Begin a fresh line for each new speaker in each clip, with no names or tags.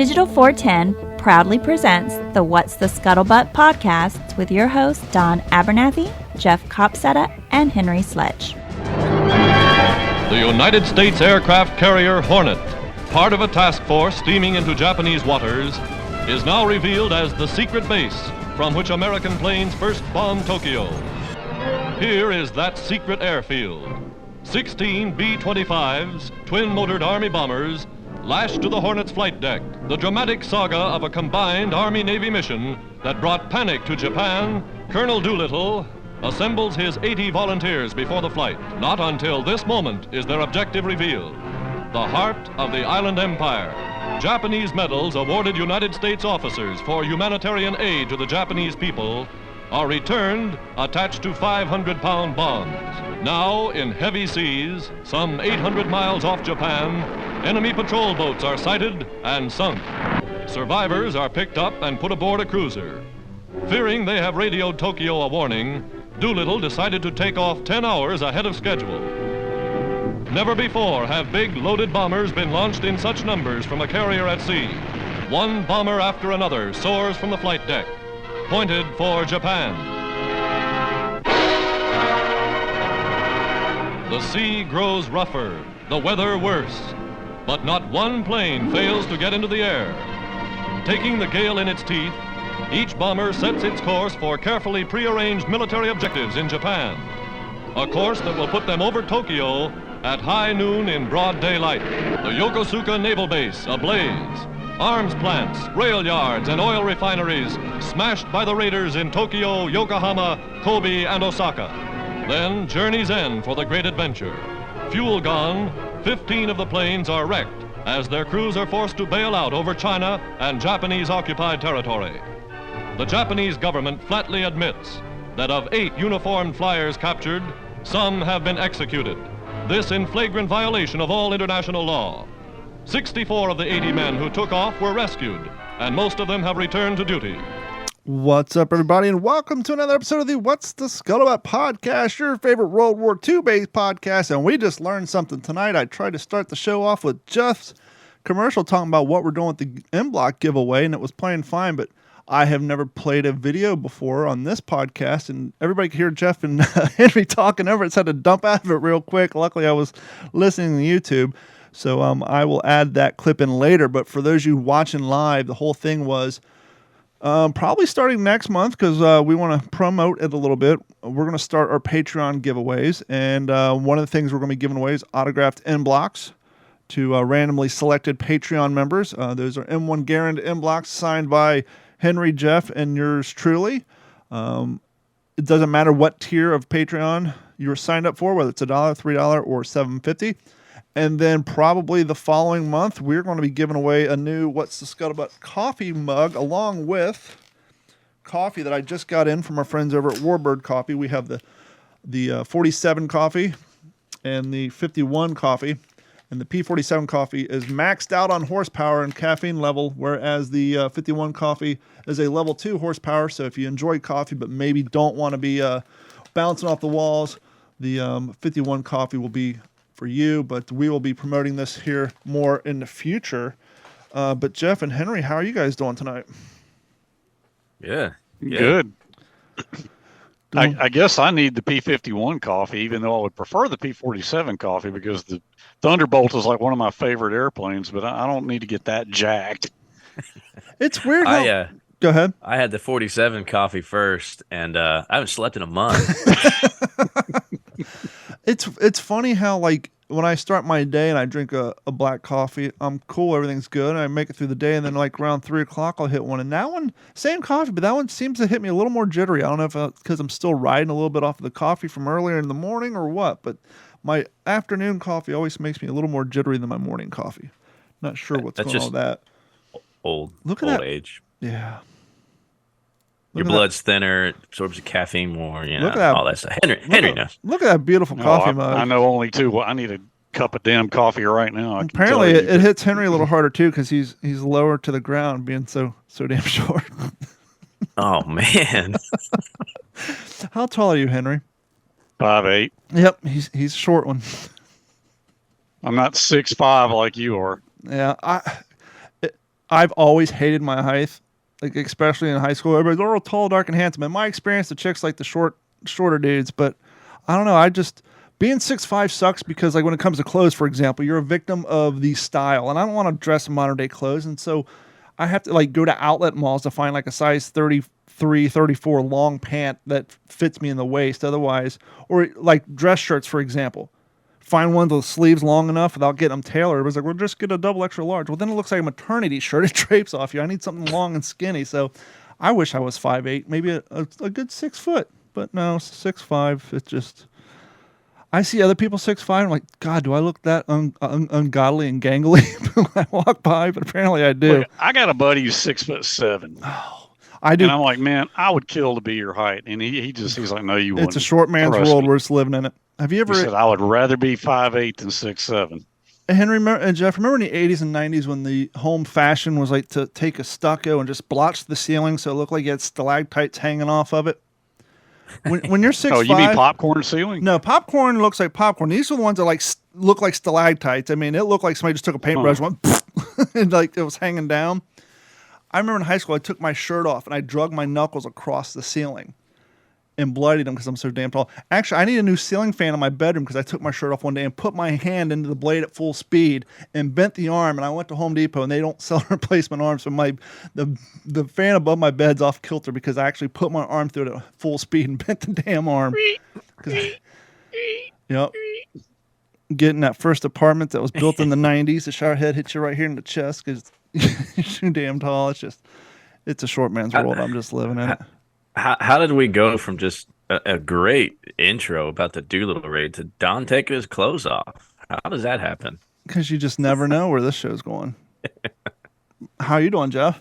Digital 410 proudly presents the What's the Scuttlebutt podcast with your hosts Don Abernathy, Jeff Copsetta, and Henry Sledge.
The United States aircraft carrier Hornet, part of a task force steaming into Japanese waters, is now revealed as the secret base from which American planes first bombed Tokyo. Here is that secret airfield. 16 B-25s, twin-motored Army bombers, lashed to the Hornet's flight deck, the dramatic saga of a combined Army-Navy mission that brought panic to Japan. Colonel Doolittle assembles his 80 volunteers before the flight. Not until this moment is their objective revealed. The heart of the island empire. Japanese medals awarded United States officers for humanitarian aid to the Japanese people are returned attached to 500-pound bombs. Now, in heavy seas, some 800 miles off Japan, enemy patrol boats are sighted and sunk. Survivors are picked up and put aboard a cruiser. Fearing they have radioed Tokyo a warning, Doolittle decided to take off 10 hours ahead of schedule. Never before have big loaded bombers been launched in such numbers from a carrier at sea. One bomber after another soars from the flight deck, pointed for Japan. The sea grows rougher, the weather worse, but not one plane fails to get into the air. Taking the gale in its teeth, each bomber sets its course for carefully prearranged military objectives in Japan. A course that will put them over Tokyo at high noon in broad daylight. The Yokosuka Naval Base ablaze. Arms plants, rail yards, and oil refineries smashed by the raiders in Tokyo, Yokohama, Kobe, and Osaka. Then journey's end for the great adventure. Fuel gone, 15 of the planes are wrecked as their crews are forced to bail out over China and Japanese-occupied territory. The Japanese government flatly admits that of 8 uniformed flyers captured, some have been executed. This in flagrant violation of all international law. 64 of the 80 men who took off were rescued, and most of them have returned to duty.
What's up, everybody, and welcome to another episode of the What's the Scuttlebutt podcast, your favorite World War II-based podcast, and we just learned something tonight. I tried to start the show off with Jeff's commercial talking about what we're doing with the M-Block giveaway, and it was playing fine, but I have never played a video before on this podcast, and everybody could hear Jeff and Henry talking over it, so I had to dump out of it real quick. Luckily, I was listening to YouTube. So I will add that clip in later. But for those of you watching live, the whole thing was probably starting next month because we want to promote it a little bit. We're going to start our Patreon giveaways. And one of the things we're going to be giving away is autographed M-Blocks to randomly selected Patreon members. Those are M1 Garand M-Blocks signed by Henry, Jeff, and yours truly. It doesn't matter what tier of Patreon you're signed up for, whether it's $1, $3, or $7.50. And then probably the following month, we're going to be giving away a new What's the Scuttlebutt coffee mug, along with coffee that I just got in from our friends over at Warbird Coffee. We have the 47 coffee and the 51 coffee. And the P47 coffee is maxed out on horsepower and caffeine level, whereas the 51 coffee is a level 2 horsepower. So if you enjoy coffee but maybe don't want to be bouncing off the walls, the 51 coffee will be for you, but we will be promoting this here more in the future. But Jeff and Henry, how are you guys doing tonight?
Yeah.
Good. I guess I need the P51 coffee, even though I would prefer the P47 coffee because the Thunderbolt is like one of my favorite airplanes, but I don't need to get that jacked.
It's weird how... Go ahead.
I had the 47 coffee first, and I haven't slept in a month.
It's funny how, like, when I start my day and I drink a black coffee, I'm cool, everything's good, and I make it through the day, and then, like, around 3 o'clock, I'll hit one. And that one, same coffee, but that one seems to hit me a little more jittery. I don't know if it's because I'm still riding a little bit off of the coffee from earlier in the morning or what, but my afternoon coffee always makes me a little more jittery than my morning coffee. Not sure what's going on with that.
Old age.
Yeah.
Your blood's thinner, it absorbs the caffeine more,
Look at that.
all that stuff. Henry knows.
Look at that beautiful coffee mug.
I know only two. Well, I need a cup of damn coffee right now.
Apparently, it hits Henry a little harder, too, because he's lower to the ground, being so damn short.
Oh, man.
How tall are you, Henry?
5'8".
Yep, he's a short one.
I'm not 6'5" like you are.
Yeah, I've always hated my height, like especially in high school. Everybody's all tall, dark, and handsome. In my experience, the chicks like the shorter dudes. But I don't know. Being 6'5" sucks because like when it comes to clothes, for example, you're a victim of the style, and I don't want to dress in modern day clothes, and so I have to like go to outlet malls to find like a size 33, 34 long pant that fits me in the waist. Otherwise, or like dress shirts, for example. Find one of those sleeves long enough without getting them tailored. It was like, we'll just get a double extra large. Well, then it looks like a maternity shirt. It drapes off you. I need something long and skinny. So I wish I was 5'8", maybe a good 6 foot. But no, 6'5". It's just, I see other people 6'5". I'm like, God, do I look that ungodly and gangly when I walk by? But apparently I do.
Look, I got a buddy who's 6'7".
Oh, I do.
And I'm like, man, I would kill to be your height. And he's like, no, you wouldn't.
It's a short man's world. We're just living in it. Have you ever?
He said, I would rather be 5'8" than 6'7".
Henry and Jeff, remember in the 80s and 90s when the home fashion was like to take a stucco and just blotch the ceiling so it looked like you had stalactites hanging off of it? When you're 6'5",
oh, you mean popcorn ceiling?
No, popcorn looks like popcorn. These are the ones that like look like stalactites. I mean, it looked like somebody just took a paintbrush, went and like it was hanging down. I remember in high school, I took my shirt off and I drug my knuckles across the ceiling and bloodied them because I'm so damn tall. Actually, I need a new ceiling fan in my bedroom because I took my shirt off one day and put my hand into the blade at full speed and bent the arm. And I went to Home Depot and they don't sell replacement arms. So the fan above my bed's off kilter because I actually put my arm through it at full speed and bent the damn arm. Yep. Getting that first apartment that was built in the 90s, the shower head hits you right here in the chest because you're too damn tall. It's a short man's world. I'm just living in it.
How did we go from just a great intro about the Doolitle-Raids to Don taking his clothes off? How does that happen?
Because you just never know where this show's going. How you doing, Jeff?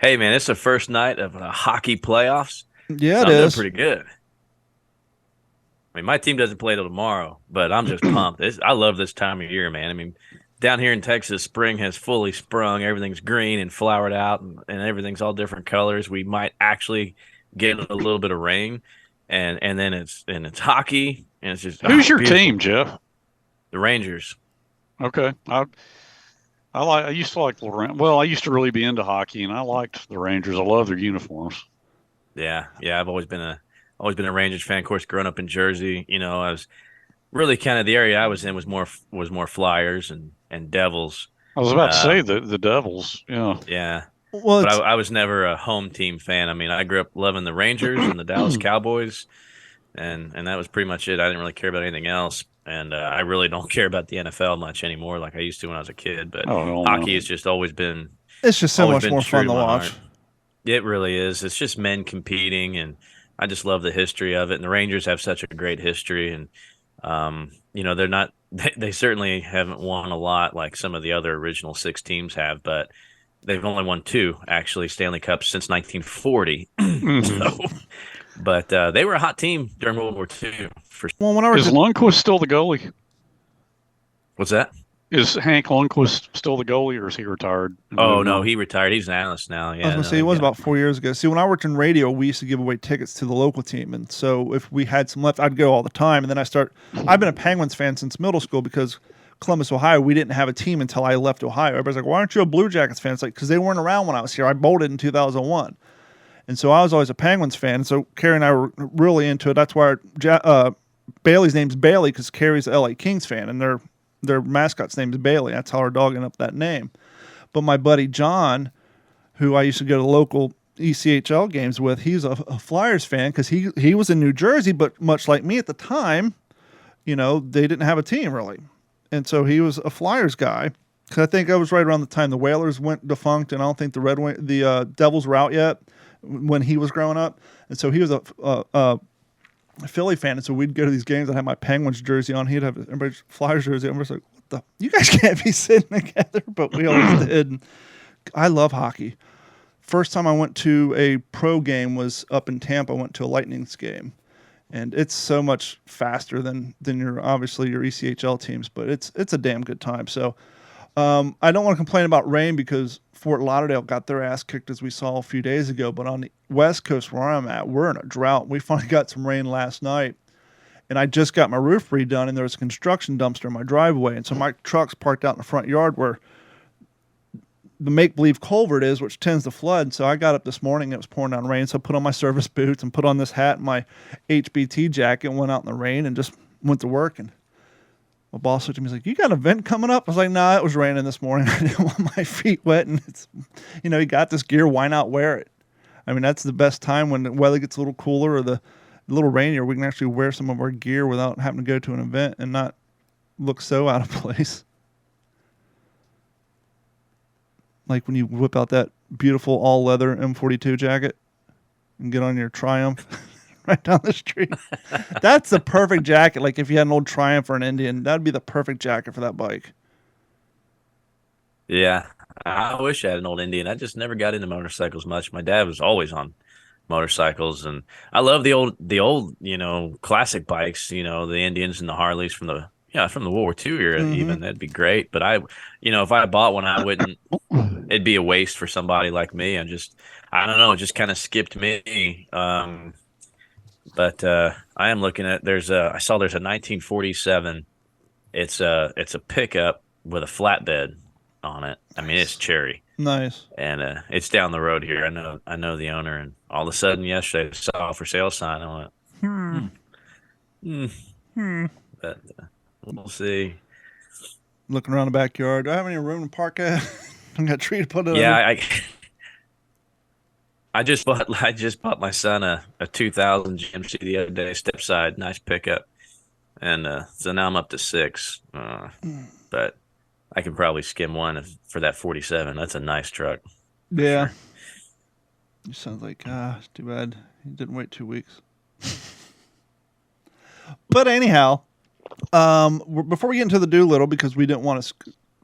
Hey, man, it's the first night of hockey playoffs.
Yeah,
so
it
I'm
is.
doing pretty good. I mean, my team doesn't play till tomorrow, but I'm just pumped. I love this time of year, man. I mean, down here in Texas, spring has fully sprung. Everything's green and flowered out, and everything's all different colors. We might actually get a little bit of rain, and then it's hockey, and it's just
who's your
beautiful.
team, Jeff?
The Rangers.
Okay, I used to like the well, I used to really be into hockey, and I liked the Rangers. I love their uniforms.
Yeah. I've always been a Rangers fan. Of course, growing up in Jersey, I was really kind of the area I was in was more Flyers and Devils.
I was about to say the Devils. Yeah.
Yeah.
Well,
but I was never a home team fan. I mean, I grew up loving the Rangers and the Dallas Cowboys, and that was pretty much it. I didn't really care about anything else, and I really don't care about the NFL much anymore like I used to when I was a kid. But hockey has just always been –
it's just so much more fun to watch.
Heart. It really is. It's just men competing, and I just love the history of it. And the Rangers have such a great history, and they're not – they certainly haven't won a lot like some of the other original 6 teams have, but – they've only won 2, actually, Stanley Cups since 1940. But they were a hot team during World War II.
Is Lundqvist still the goalie?
What's that?
Is Hank Lundqvist still the goalie, or is he retired?
Oh, no, he retired. He's an analyst now. Yeah,
I was going to say, it was about 4 years ago. See, when I worked in radio, we used to give away tickets to the local team. And so if we had some left, I'd go all the time. And then I've been a Penguins fan since middle school because Columbus, Ohio, we didn't have a team until I left Ohio. Everybody's like, why aren't you a Blue Jackets fan? It's like, because they weren't around when I was here. I bolted in 2001. And so I was always a Penguins fan. And so Carrie and I were really into it. That's why Bailey's name's Bailey, because Carrie's a LA Kings fan, and their mascot's name is Bailey. That's how our dog ended up that name. But my buddy John, who I used to go to local ECHL games with, he's a Flyers fan because he was in New Jersey, but much like me at the time, they didn't have a team really. And so he was a Flyers guy. Because I think I was right around the time the Whalers went defunct, and I don't think the Devils were out yet when he was growing up. And so he was a Philly fan, and so we'd go to these games. I'd have my Penguins jersey on. He'd have everybody's Flyers jersey. I'm just like, what the? You guys can't be sitting together, but we always did. And I love hockey. First time I went to a pro game was up in Tampa. I went to a Lightning's game. And it's so much faster than your ECHL teams, but it's a damn good time. So I don't want to complain about rain because Fort Lauderdale got their ass kicked, as we saw a few days ago. But on the West Coast where I'm at, we're in a drought. We finally got some rain last night, and I just got my roof redone, and there was a construction dumpster in my driveway. And so my truck's parked out in the front yard where the make-believe culvert is, which tends to flood. So I got up this morning, it was pouring down rain, so I put on my service boots and put on this hat and my HBT jacket and went out in the rain and just went to work. And my boss looked at me, he's like, "You got an event coming up?" I was like, "Nah, it was raining this morning. I didn't want my feet wet." And it's, you got this gear, why not wear it? I mean, that's the best time when the weather gets a little cooler or a little rainier. We can actually wear some of our gear without having to go to an event and not look so out of place. Like when you whip out that beautiful all leather M42 jacket and get on your Triumph right down the street. That's the perfect jacket. Like if you had an old Triumph or an Indian, that'd be the perfect jacket for that bike.
Yeah, I wish I had an old Indian. I just never got into motorcycles much. My dad was always on motorcycles, and I love the old, classic bikes. The Indians and the Harleys from the World War II era. Even that'd be great. But if I bought one, I wouldn't. It'd be a waste for somebody like me. I don't know. It just kind of skipped me. But I am looking at. I saw there's a 1947. It's a pickup with a flatbed on it. I mean, it's cherry.
Nice.
And it's down the road here. I know the owner, and all of a sudden yesterday I saw a for sale sign. I went, But we'll see.
Looking around the backyard. Do I have any room to park at? I got a tree to put it on.
Yeah, I just bought my son a 2000 GMC the other day, step side, nice pickup, and so now I'm up to 6. But I can probably skim one for that 47. That's a nice truck.
Yeah. Sure. It sounds like it's too bad he didn't wait 2 weeks. But anyhow, before we get into the Doolittle, because we didn't want to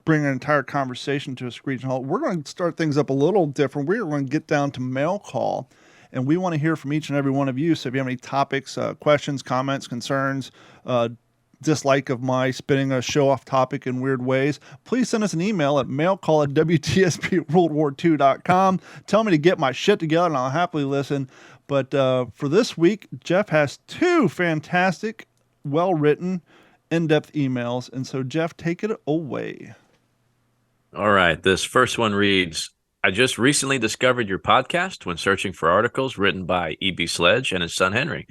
bring an entire conversation to a screeching halt, we're going to start things up a little different. We're going to get down to mail call, and we want to hear from each and every one of you. So if you have any topics, questions, comments, concerns, dislike of my spinning a show off topic in weird ways, please send us an email at mailcall@WTSPWWII-EP-149-Doolitle-Raids.com. Tell me to get my shit together and I'll happily listen. But for this week, Jeff has 2 fantastic, well-written, in-depth emails. And so, Jeff, take it away.
All right. This first one reads, I just recently discovered your podcast when searching for articles written by E.B. Sledge and his son Henry.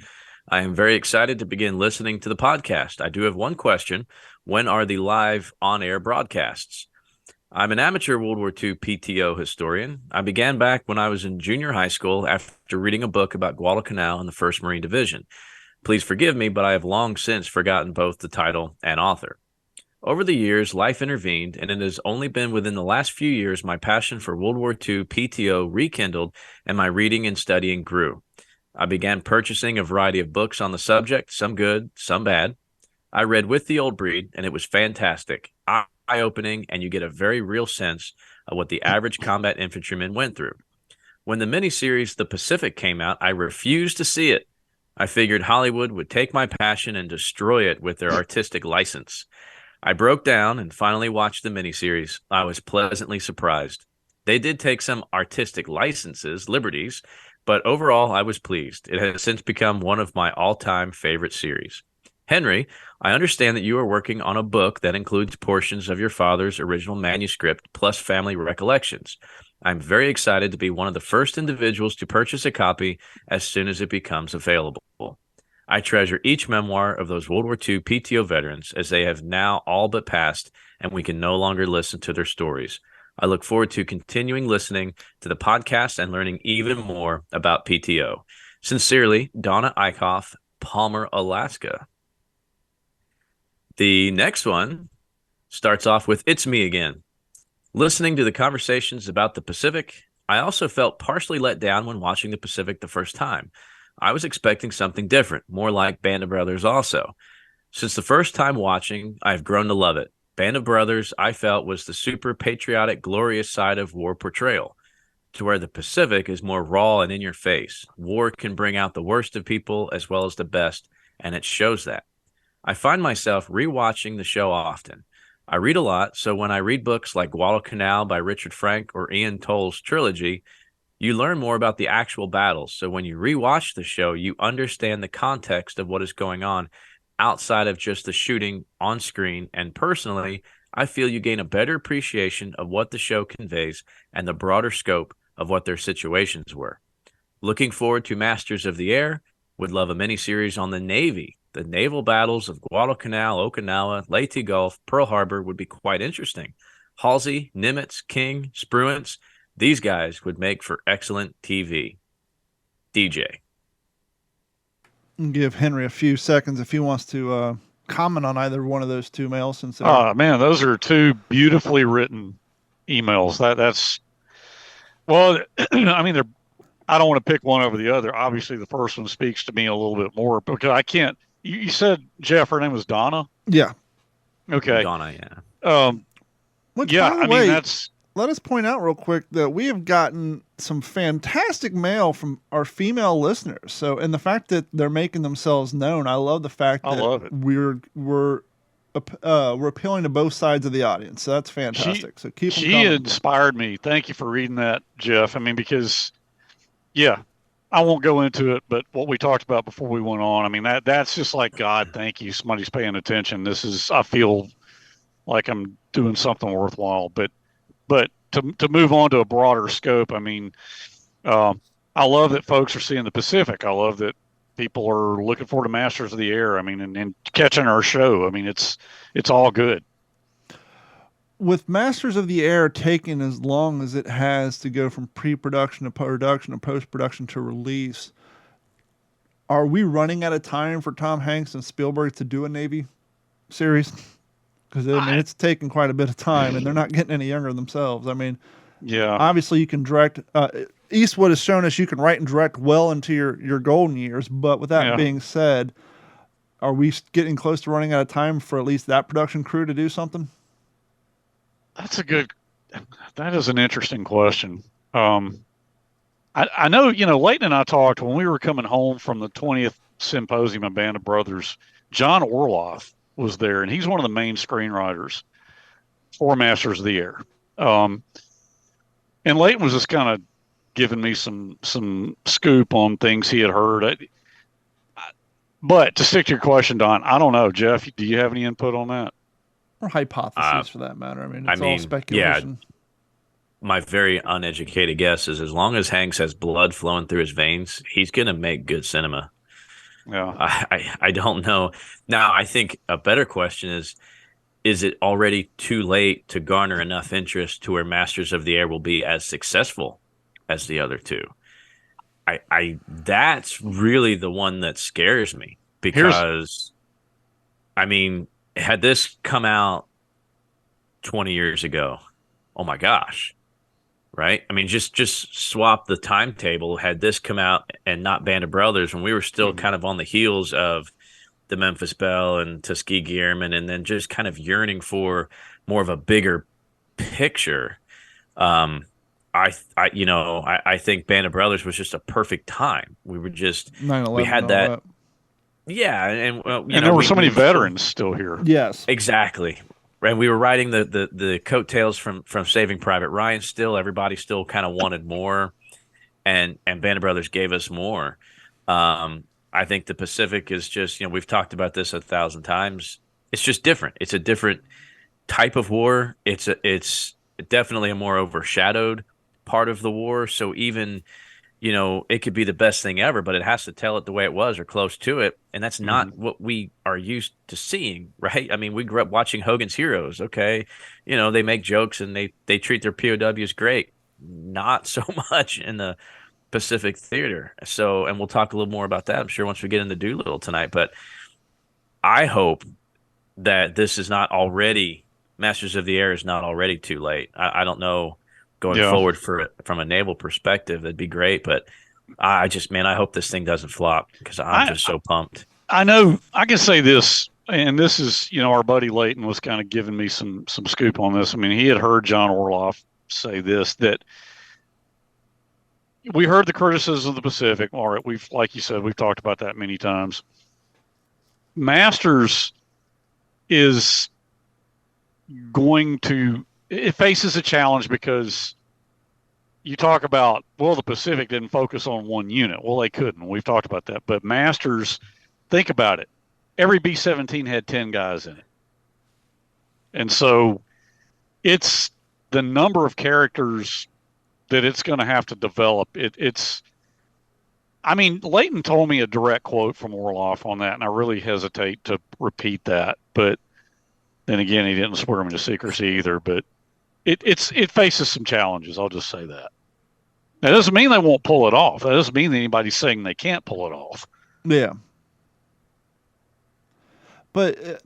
I am very excited to begin listening to the podcast. I do have one question. When are the live on-air broadcasts? I'm an amateur World War II PTO historian. I began back when I was in junior high school after reading a book about Guadalcanal and the 1st Marine Division. Please forgive me, but I have long since forgotten both the title and author. Over the years, life intervened, and it has only been within the last few years my passion for World War II PTO rekindled and my reading and studying grew. I began purchasing a variety of books on the subject, some good, some bad. I read With the Old Breed, and it was fantastic, eye-opening, and you get a very real sense of what the average combat infantryman went through. When the miniseries The Pacific came out, I refused to see it. I figured Hollywood would take my passion and destroy it with their artistic license. I broke down and finally watched the miniseries. I was pleasantly surprised. They did take some artistic liberties, but overall, I was pleased. It has since become one of my all-time favorite series. Henry, I understand that you are working on a book that includes portions of your father's original manuscript plus family recollections. I'm very excited to be one of the first individuals to purchase a copy as soon as it becomes available. I treasure each memoir of those World War II PTO veterans as they have now all but passed and we can no longer listen to their stories. I look forward to continuing listening to the podcast and learning even more about PTO. Sincerely, Donna Eichhoff, Palmer, Alaska. The next one starts off with, It's me again. Listening to the conversations about the Pacific, I also felt partially let down when watching the Pacific the first time. I was expecting something different, more like Band of Brothers also. Since the first time watching, I've grown to love it. Band of Brothers, I felt, was the super patriotic, glorious side of war portrayal, to where the Pacific is more raw and in your face. War can bring out the worst of people as well as the best, and it shows that. I find myself rewatching the show often. I read a lot, so when I read books like Guadalcanal by Richard Frank or Ian Toll's trilogy, you learn more about the actual battles. So when you rewatch the show, you understand the context of what is going on outside of just the shooting on screen. And personally, I feel you gain a better appreciation of what the show conveys and the broader scope of what their situations were. Looking forward to Masters of the Air. Would love a miniseries on the Navy. The naval battles of Guadalcanal, Okinawa, Leyte Gulf, Pearl Harbor would be quite interesting. Halsey, Nimitz, King, Spruance, these guys would make for excellent TV. DJ.
Give Henry a few seconds if he wants to comment on either one of those two mails. Since
man, those are two beautifully written emails. That's well, I mean, I don't want to pick one over the other. Obviously, the first one speaks to me a little bit more because I can't. You said, Jeff, her name was Donna?
Yeah.
Okay.
Donna, yeah.
Which,
yeah,
by the
I
way,
mean, that's.
Let us point out real quick that we have gotten some fantastic mail from our female listeners. So, and the fact that they're making themselves known, I love the fact that
love it.
we're appealing to both sides of the audience. So that's fantastic. So keep them coming.
She inspired me. Thank you for reading that, Jeff. I mean, because, yeah, I won't go into it, but what we talked about before we went on, I mean, that's just like, God, thank you. Somebody's paying attention. I feel like I'm doing something worthwhile. But to move on to a broader scope, I mean, I love that folks are seeing the Pacific. I love that people are looking forward to Masters of the Air. I mean, and catching our show. I mean, it's all good.
With Masters of the Air taking as long as it has to go from pre-production to production to post-production to release, are we running out of time for Tom Hanks and Spielberg to do a Navy series? Because I mean, it's taken quite a bit of time, and they're not getting any younger themselves. I mean,
yeah,
obviously you can direct. Eastwood has shown us you can write and direct well into your golden years. But with that being said, are we getting close to running out of time for at least that production crew to do something?
That is an interesting question. I know, Leighton and I talked when we were coming home from the 20th symposium of Band of Brothers. John Orloff was there, and he's one of the main screenwriters for Masters of the Air. And Leighton was just kind of giving me some scoop on things he had heard. But to stick to your question, Don, I don't know. Jeff, do you have any input on that?
Or hypotheses, for that matter. I mean, it's all speculation.
Yeah, my very uneducated guess is as long as Hanks has blood flowing through his veins, he's going to make good cinema.
Yeah.
I don't know. Now, I think a better question is it already too late to garner enough interest to where Masters of the Air will be as successful as the other two? That's really the one that scares me because, I mean, had this come out 20 years ago, oh my gosh, right? I mean, just swap the timetable. Had this come out and not Band of Brothers when we were still kind of on the heels of the Memphis Belle and Tuskegee Airmen, and then just kind of yearning for more of a bigger picture. I think Band of Brothers was just a perfect time. We were just, we had that. Yeah, and
there were so many veterans still here.
Yes,
exactly. And we were riding the coattails from Saving Private Ryan. Still, everybody still kind of wanted more, and Band of Brothers gave us more. I think the Pacific is just, we've talked about this 1,000 times. It's just different. It's a different type of war. It's definitely a more overshadowed part of the war. So even, it could be the best thing ever, but it has to tell it the way it was or close to it. And that's not what we are used to seeing, right? I mean, we grew up watching Hogan's Heroes. Okay. They make jokes and they treat their POWs great. Not so much in the Pacific theater. So, and we'll talk a little more about that, I'm sure, once we get into Doolittle tonight. But I hope that this is not already, Masters of the Air is not already too late. I don't know. Going forward from a naval perspective, that'd be great. But I hope this thing doesn't flop because I'm just so pumped.
I know I can say this, and this is, our buddy Leighton was kind of giving me some scoop on this. I mean, he had heard John Orloff say this, that we heard the criticism of the Pacific. All right, like you said, we've talked about that many times. Masters is going to, it faces a challenge because you talk about, the Pacific didn't focus on one unit. Well, they couldn't. We've talked about that. But Masters, think about it. Every B-17 had 10 guys in it. And so it's the number of characters that it's going to have to develop. I mean, Leighton told me a direct quote from Orloff on that, and I really hesitate to repeat that. But then again, he didn't swear him into secrecy either. But it faces some challenges. I'll just say that. That doesn't mean they won't pull it off. That doesn't mean anybody's saying they can't pull it off.
Yeah. But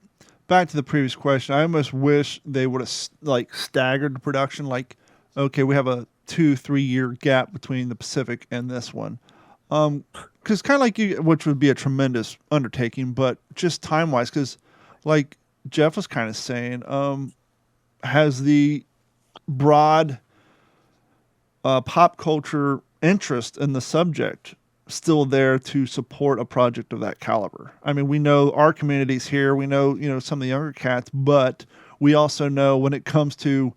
back to the previous question, I almost wish they would have staggered the production. Like, okay, we have a 2-3 year gap between the Pacific and this one. Because kind of like which would be a tremendous undertaking, but just time wise, because like Jeff was kind of saying, has the broad pop culture interest in the subject still there to support a project of that caliber? I mean, we know our community's here, we know, some of the younger cats, but we also know when it comes to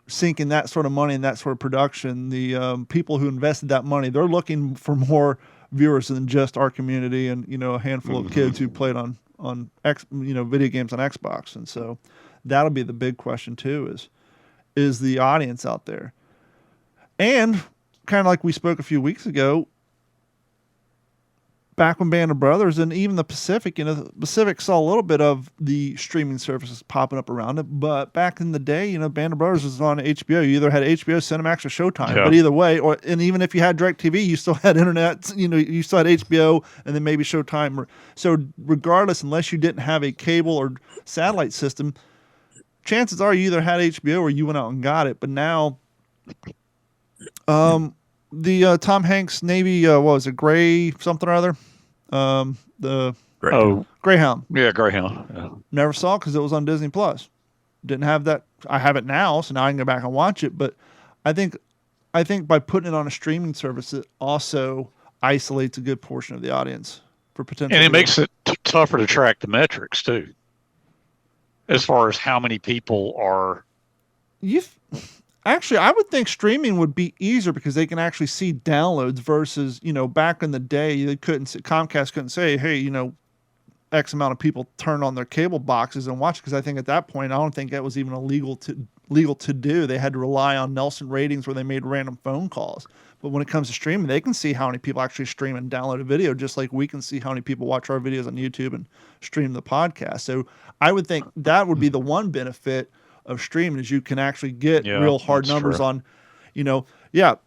sinking that sort of money and that sort of production, the people who invested that money, they're looking for more viewers than just our community and, a handful of kids who played on video games on Xbox. And so that'll be the big question too, is the audience out there? And kind of like we spoke a few weeks ago, back when Band of Brothers and even the Pacific, the Pacific saw a little bit of the streaming services popping up around it. But back in the day, Band of Brothers was on HBO. You either had HBO, Cinemax, or Showtime. Yeah. But either way, and even if you had DirecTV, you still had internet. You still had HBO, and then maybe Showtime. So regardless, unless you didn't have a cable or satellite system, chances are you either had HBO or you went out and got it. But now, the Tom Hanks Navy, what was it, Gray something or other? The Greyhound.
Yeah, Greyhound. Yeah.
Never saw it because it was on Disney Plus. Didn't have that. I have it now, so now I can go back and watch it. But I think by putting it on a streaming service, it also isolates a good portion of the audience for potential.
And it makes it tougher to track the metrics too, as far as how many people are.
Actually, I would think streaming would be easier because they can actually see downloads versus, back in the day, Comcast couldn't say, hey, X amount of people turn on their cable boxes and watch, because I think at that point, I don't think that was even legal to do. They had to rely on Nielsen ratings where they made random phone calls. But when it comes to streaming, they can see how many people actually stream and download a video, just like we can see how many people watch our videos on YouTube and stream the podcast. So I would think that would be the one benefit of streaming, is you can actually get real hard numbers on,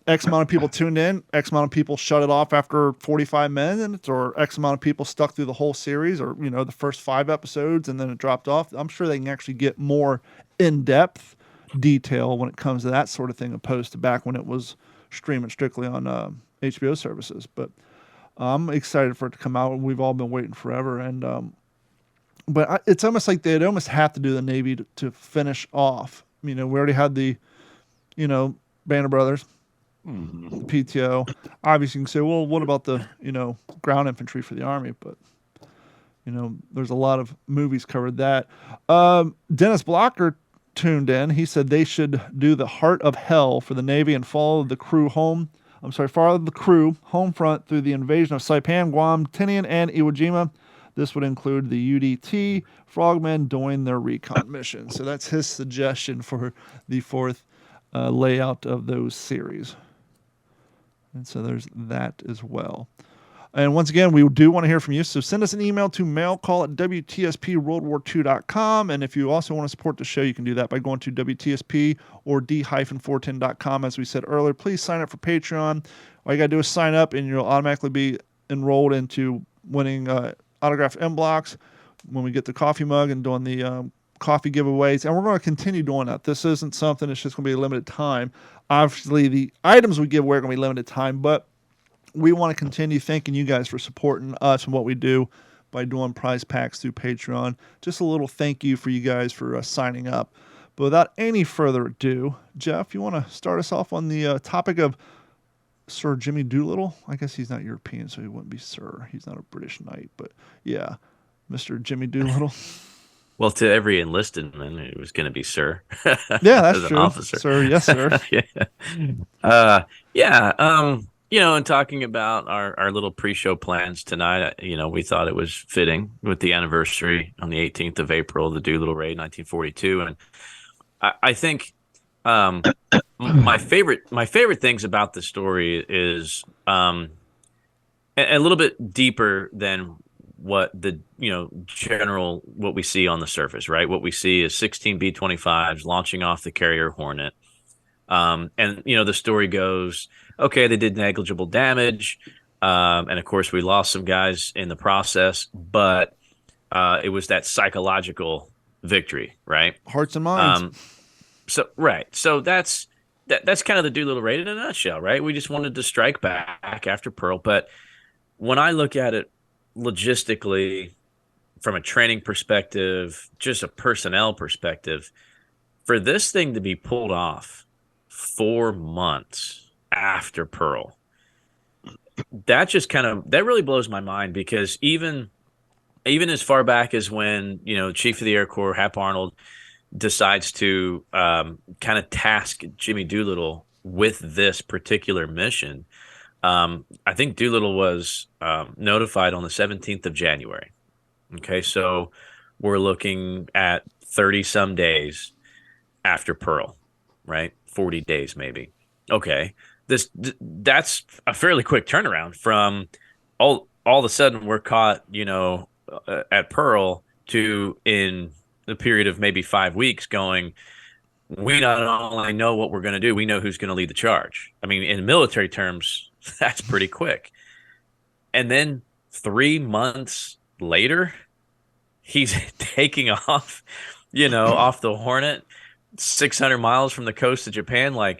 X amount of people tuned in, X amount of people shut it off after 45 minutes, or X amount of people stuck through the whole series, or, the first 5 episodes and then it dropped off. I'm sure they can actually get more in-depth detail when it comes to that sort of thing, opposed to back when it was streaming strictly on HBO services. But I'm excited for it to come out. We've all been waiting forever. And, but it's almost like they'd almost have to do the Navy to finish off. We already had the, Band of Brothers, the PTO. Obviously, you can say, well, what about the, ground infantry for the Army? But, there's a lot of movies covered that. Dennis Blocker tuned in. He said they should do the Heart of Hell for the Navy and follow the crew home front through the invasion of Saipan, Guam, Tinian, and Iwo Jima. This would include the UDT frogmen doing their recon mission. So that's his suggestion for the 4th layout of those series. And so there's that as well. And once again, we do want to hear from you. So send us an email to mailcall@WTSPWorldWar2.com. And if you also want to support the show, you can do that by going to WTSP or D-410.com. As we said earlier, please sign up for Patreon. All you got to do is sign up and you'll automatically be enrolled into winning autographed M blocks when we get the coffee mug and doing the coffee giveaways. And we're going to continue doing that. This isn't something that's just going to be a limited time. Obviously, the items we give away are going to be limited time, but we want to continue thanking you guys for supporting us and what we do by doing prize packs through Patreon. Just a little thank you for you guys for signing up. But without any further ado, Jeff, you want to start us off on the topic of Sir Jimmy Doolittle? I guess he's not European, so he wouldn't be Sir. He's not a British knight, but yeah, Mr. Jimmy Doolittle.
Well, to every enlisted man, it was going to be Sir.
Yeah, that's
as
true.
An officer.
Sir, yes, sir.
And talking about our little pre-show plans tonight, we thought it was fitting with the anniversary on the 18th of April, the Doolittle Raid, 1942, and I think My favorite things about the story is a little bit deeper than what the general what we see on the surface, right? What we see is 16 B-25s launching off the carrier Hornet. And the story goes, okay, they did negligible damage, and of course we lost some guys in the process, but it was that psychological victory, right?
Hearts and minds.
So that's kind of the Doolittle-Raid in a nutshell, right? We just wanted to strike back after Pearl, but when I look at it logistically, from a training perspective, just a personnel perspective, for this thing to be pulled off 4 months after Pearl, that really blows my mind, because even as far back as when Chief of the Air Corps Hap Arnold decides to kind of task Jimmy Doolittle with this particular mission, I think Doolittle was notified on the 17th of January. Okay, so we're looking at 30 some days after Pearl, right? 40 days maybe. Okay, that's a fairly quick turnaround from all of a sudden we're caught, at Pearl, to in the period of maybe 5 weeks going, we not only know what we're going to do, we know who's going to lead the charge. I mean, in military terms, that's pretty quick. And then 3 months later, he's taking off, off the Hornet 600 miles from the coast of Japan. Like,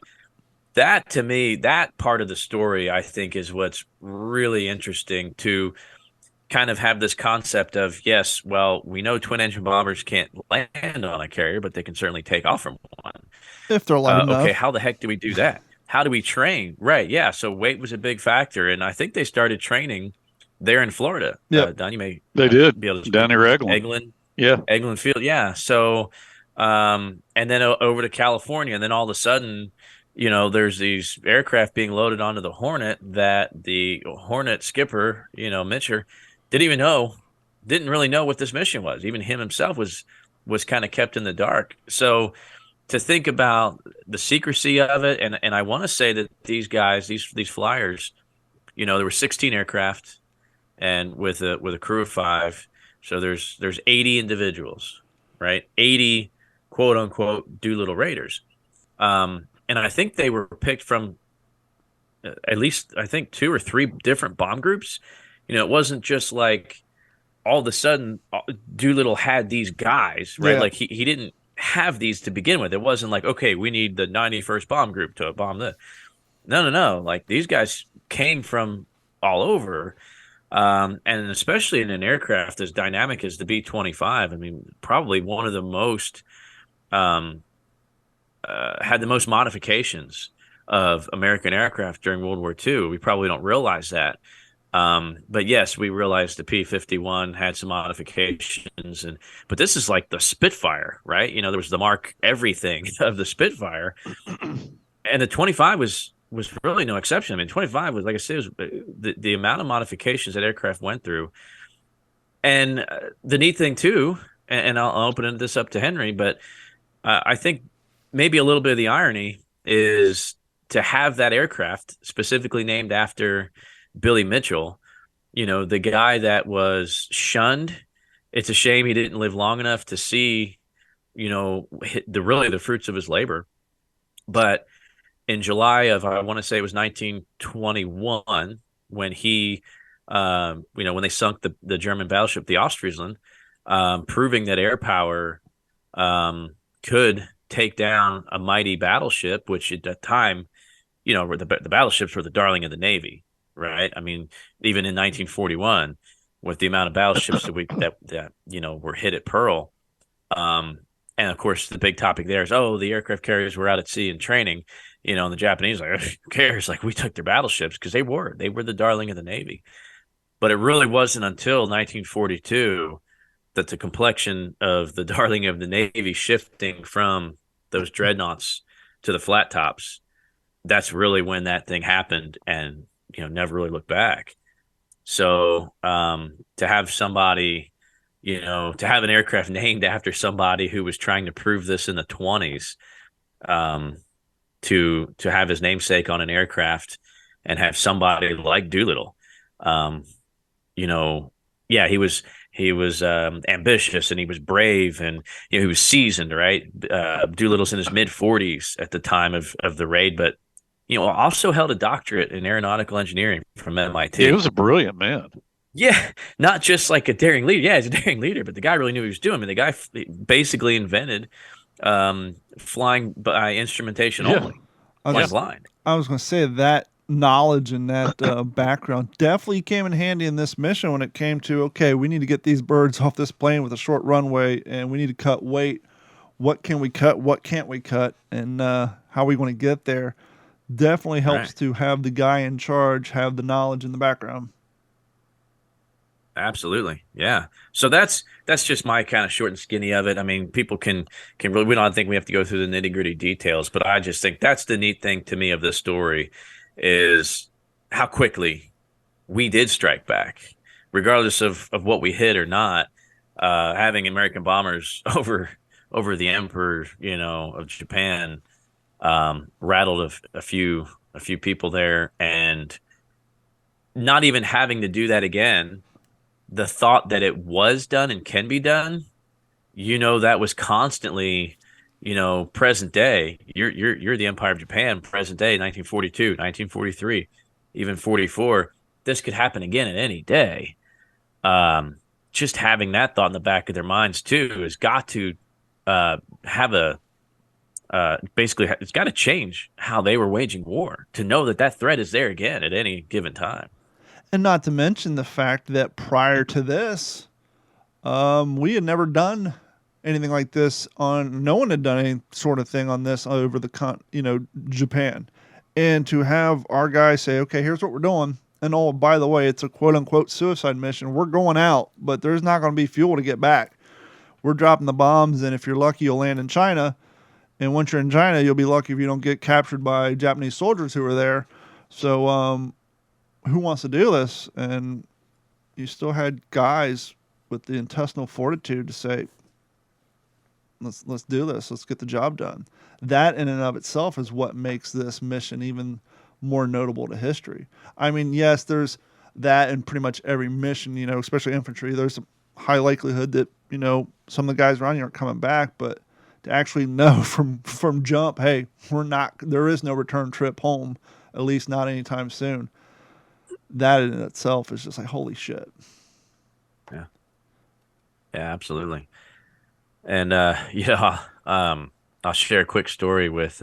that, to me, that part of the story, I think, is what's really interesting, to kind of have this concept of, yes, well, we know twin engine bombers can't land on a carrier, but they can certainly take off from one.
If they're light enough.
Okay, how the heck do we do that? How do we train? Right, yeah. So weight was a big factor, and I think they started training there in Florida.
Yeah,
Don, you may
they did
be able to
down near Eglin. Yeah,
Eglin Field. Yeah. So, and then over to California, and then all of a sudden, there's these aircraft being loaded onto the Hornet that the Hornet skipper, Mitcher, didn't really know what this mission was. Even him himself was kind of kept in the dark. So, to think about the secrecy of it, and I want to say that these guys, these flyers, there were 16 aircraft, and with a crew of 5, so there's 80 individuals, right? 80 quote unquote Doolittle Raiders, and I think they were picked from at least, I think, 2 or 3 different bomb groups. It wasn't just like all of a sudden Doolittle had these guys, right?
Yeah.
Like he didn't have these to begin with. It wasn't like, okay, we need the 91st bomb group to bomb this. No. Like, these guys came from all over. And especially in an aircraft as dynamic as the B-25, I mean, probably one of the most, had the most modifications of American aircraft during World War II. We probably don't realize that. But yes, we realized the P-51 had some modifications, but this is like the Spitfire, right? There was the Mark everything of the Spitfire, and the 25 was really no exception. I mean, 25 was, like I said, was the amount of modifications that aircraft went through. And the neat thing too, and I'll open this up to Henry, but I think maybe a little bit of the irony is to have that aircraft specifically named after Billy Mitchell, the guy that was shunned. It's a shame he didn't live long enough to see, the fruits of his labor. But in July of, I want to say it was 1921, when he, when they sunk the German battleship, the Ostfriesland, proving that air power could take down a mighty battleship, which at that time, the battleships were the darling of the Navy. Right. I mean, even in 1941, with the amount of battleships that were hit at Pearl, and of course the big topic there is, the aircraft carriers were out at sea in training, and the Japanese like, who cares? Like, we took their battleships, because they were the darling of the Navy. But it really wasn't until 1942 that the complexion of the darling of the Navy shifting from those dreadnoughts to the flat tops, that's really when that thing happened, and never really looked back. So to have somebody, to have an aircraft named after somebody who was trying to prove this in the 20s, to have his namesake on an aircraft and have somebody like Doolittle. You know, yeah, he was ambitious and he was brave and he was seasoned, right? Doolittle's in his mid-40s at the time of the raid, but also held a doctorate in aeronautical engineering from MIT.
Yeah, he was a brilliant man.
Yeah, not just like a daring leader. Yeah, he's a daring leader, but the guy really knew what he was doing. I mean, the guy basically invented flying by instrumentation only, flying blind.
I was going to say that knowledge and that background definitely came in handy in this mission when it came to, okay, we need to get these birds off this plane with a short runway and we need to cut weight. What can we cut? What can't we cut? And how are we going to get there? Definitely helps to have the guy in charge have the knowledge in the background.
Absolutely. Yeah. So that's just my kind of short and skinny of it. I mean, people can really, we don't think we have to go through the nitty-gritty details, but I just think that's the neat thing to me of this story is how quickly we did strike back, regardless of what we hit or not. Having American bombers over the emperor, of Japan, rattled a few people there, and not even having to do that again. The thought that it was done and can be done, that was constantly, present day. You're the Empire of Japan, present day, 1942, 1943, even 44. This could happen again at any day. Just having that thought in the back of their minds too has got to have basically it's got to change how they were waging war to know that threat is there again at any given time.
And not to mention the fact that prior to this, we had never done anything like this no one had done any sort of thing on this over Japan. And to have our guys say, okay, here's what we're doing. And oh, by the way, it's a quote unquote suicide mission. We're going out, but there's not going to be fuel to get back. We're dropping the bombs. And if you're lucky, you'll land in China. And once you're in China, you'll be lucky if you don't get captured by Japanese soldiers who are there. So, who wants to do this? And you still had guys with the intestinal fortitude to say, let's do this. Let's get the job done. That in and of itself is what makes this mission even more notable to history. I mean, yes, there's that in pretty much every mission, especially infantry. There's a high likelihood that, some of the guys around you aren't coming back, but to actually know from jump, hey, there is no return trip home, at least not anytime soon. That in itself is just like, holy shit.
Yeah, absolutely. And I'll share a quick story with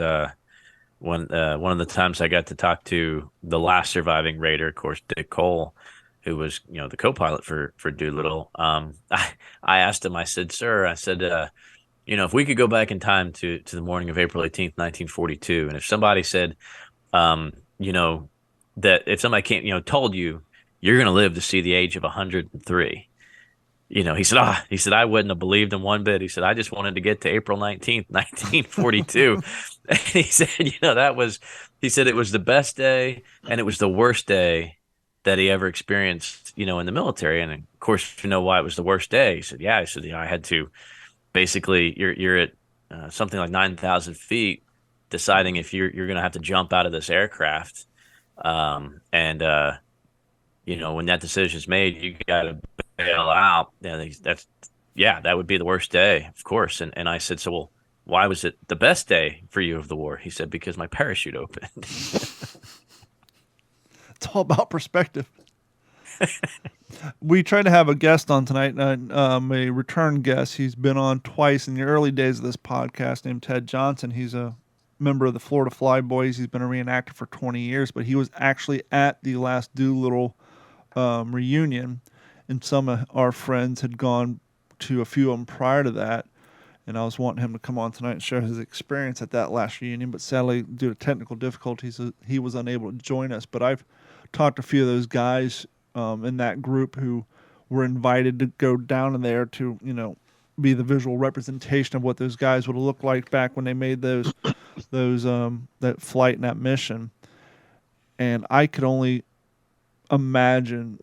one of the times I got to talk to the last surviving raider, of course, Dick Cole, who was the co-pilot for Doolittle. I asked him, I said, sir, if we could go back in time to the morning of April 18th, 1942, and if somebody said, that if somebody came, told you you're going to live to see the age of 103, he said, I wouldn't have believed him one bit. He said, I just wanted to get to April 19th, 1942. And he said, he said it was the best day and it was the worst day that he ever experienced, in the military. And of course, why it was the worst day. He said, I had to basically, you're at something like 9,000 feet deciding if you're going to have to jump out of this aircraft. When that decision is made, you got to bail out. That would be the worst day, of course. And I said, so, well, why was it the best day for you of the war? He said, because my parachute opened.
It's all about perspective. We tried to have a guest on tonight, a return guest. He's been on twice in the early days of this podcast, named Ted Johnson. He's a member of the Florida Flyboys. He's been a reenactor for 20 years, but he was actually at the last Doolittle reunion, and some of our friends had gone to a few of them prior to that, and I was wanting him to come on tonight and share his experience at that last reunion, but sadly, due to technical difficulties, he was unable to join us. But I've talked to a few of those guys in that group who were invited to go down in there to, be the visual representation of what those guys would have looked like back when they made that flight and that mission. And I could only imagine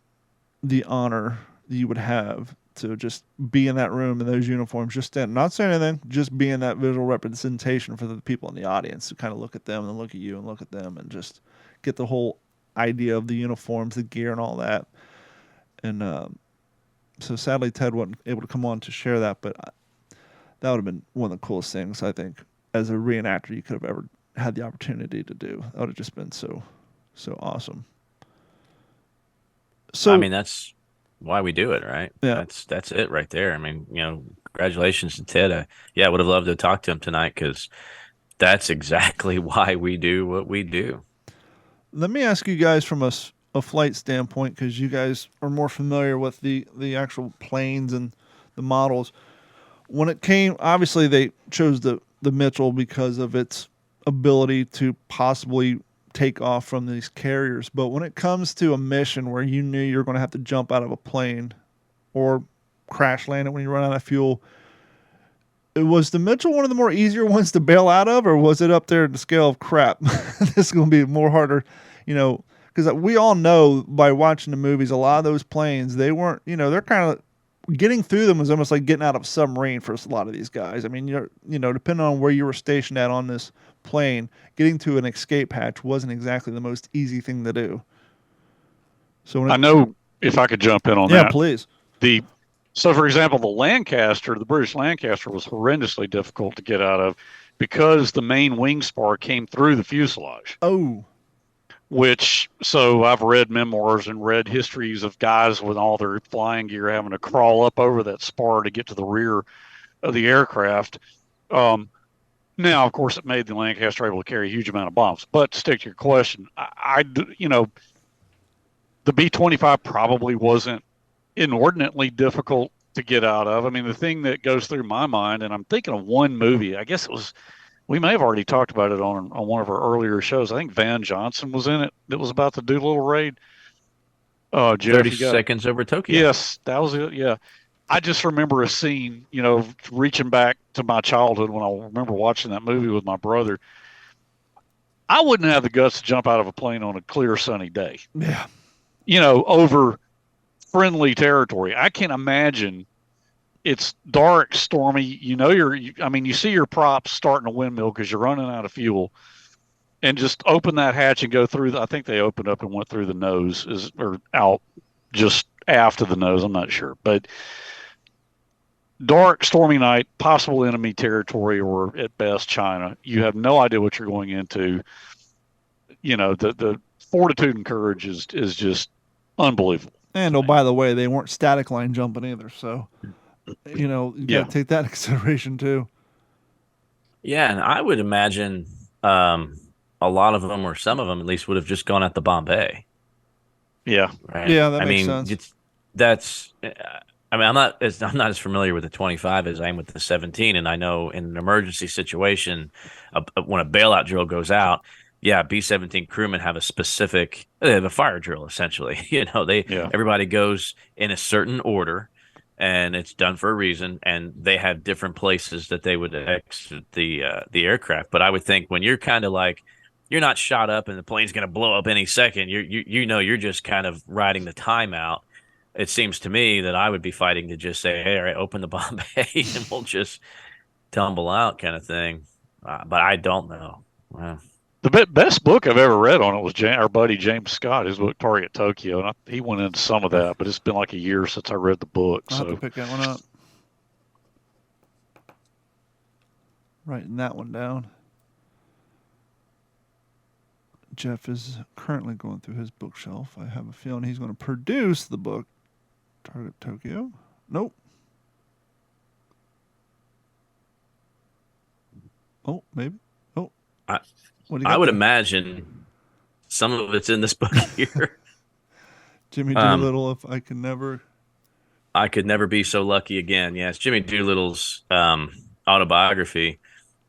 the honor that you would have to just be in that room in those uniforms, just stand, not saying anything, just be in that visual representation for the people in the audience to kind of look at them and look at you and look at them and just get the whole idea of the uniforms, the gear, and all that. And so sadly, Ted wasn't able to come on to share that, but that would have been one of the coolest things, I think, as a reenactor you could have ever had the opportunity to do. That would have just been so awesome. So
I mean, that's why we do it, right?
Yeah.
That's it right there. I mean, congratulations to Ted. I would have loved to talk to him tonight because that's exactly why we do what we do.
Let me ask you guys from a flight standpoint, because you guys are more familiar with the actual planes and the models. When it came, obviously they chose the Mitchell because of its ability to possibly take off from these carriers. But when it comes to a mission where you knew you were going to have to jump out of a plane or crash land it when you run out of fuel, was the Mitchell one of the more easier ones to bail out of, or was it up there in the scale of crap? This is going to be more harder, because we all know by watching the movies, a lot of those planes, they weren't, they're kind of getting through them was almost like getting out of a submarine for a lot of these guys. I mean, depending on where you were stationed at on this plane, getting to an escape hatch wasn't exactly the most easy thing to do. So
I know, if I could jump in on that.
Yeah, please.
So, for example, the British Lancaster was horrendously difficult to get out of because the main wing spar came through the fuselage.
Oh.
So I've read memoirs and read histories of guys with all their flying gear having to crawl up over that spar to get to the rear of the aircraft. Now, of course, it made the Lancaster able to carry a huge amount of bombs. But to stick to your question, the B-25 probably wasn't inordinately difficult to get out of. I mean, the thing that goes through my mind, and I'm thinking of one movie, I guess we may have already talked about it on one of our earlier shows. I think Van Johnson was in it. It was about the Doolitle-Raid. Jeff,
30 Seconds Over Tokyo.
Yes, that was it. Yeah. I just remember a scene, reaching back to my childhood when I remember watching that movie with my brother. I wouldn't have the guts to jump out of a plane on a clear, sunny day.
Yeah.
Over friendly territory. I can't imagine. It's dark, stormy. You see your props starting a windmill because you're running out of fuel, and just open that hatch and go through. I think they opened up and went through the nose, or out just aft of the nose. I'm not sure, but dark, stormy night, possible enemy territory, or at best China. You have no idea what you're going into. The fortitude and courage is just unbelievable.
And by the way, they weren't static line jumping either, so. You got to take that into consideration too.
Yeah, and I would imagine a lot of them, or some of them at least, would have just gone at the Bombay.
Yeah,
right?
Yeah, that makes sense.
I'm not as familiar with the 25 as I am with the 17, and I know in an emergency situation, when a bailout drill goes out, B-17 crewmen have they have a fire drill essentially. Everybody goes in a certain order. And it's done for a reason, and they have different places that they would exit the aircraft. But I would think when you're kind of like, you're not shot up and the plane's going to blow up any second, you're just kind of riding the time out. It seems to me that I would be fighting to just say, hey, all right, open the Bombay and we'll just tumble out kind of thing. But I don't know. Wow.
The best book I've ever read on it was our buddy James Scott, his book Target Tokyo, and he went into some of that, but it's been like a year since I read the book.
I'll have to pick that one up. Writing that one down. Jeff is currently going through his bookshelf. I have a feeling he's going to produce the book Target Tokyo. Nope. Oh, maybe. Oh.
I would imagine some of it's in this book here.
Jimmy Doolittle, if I
could never be so lucky again. Yes, Jimmy Doolittle's autobiography.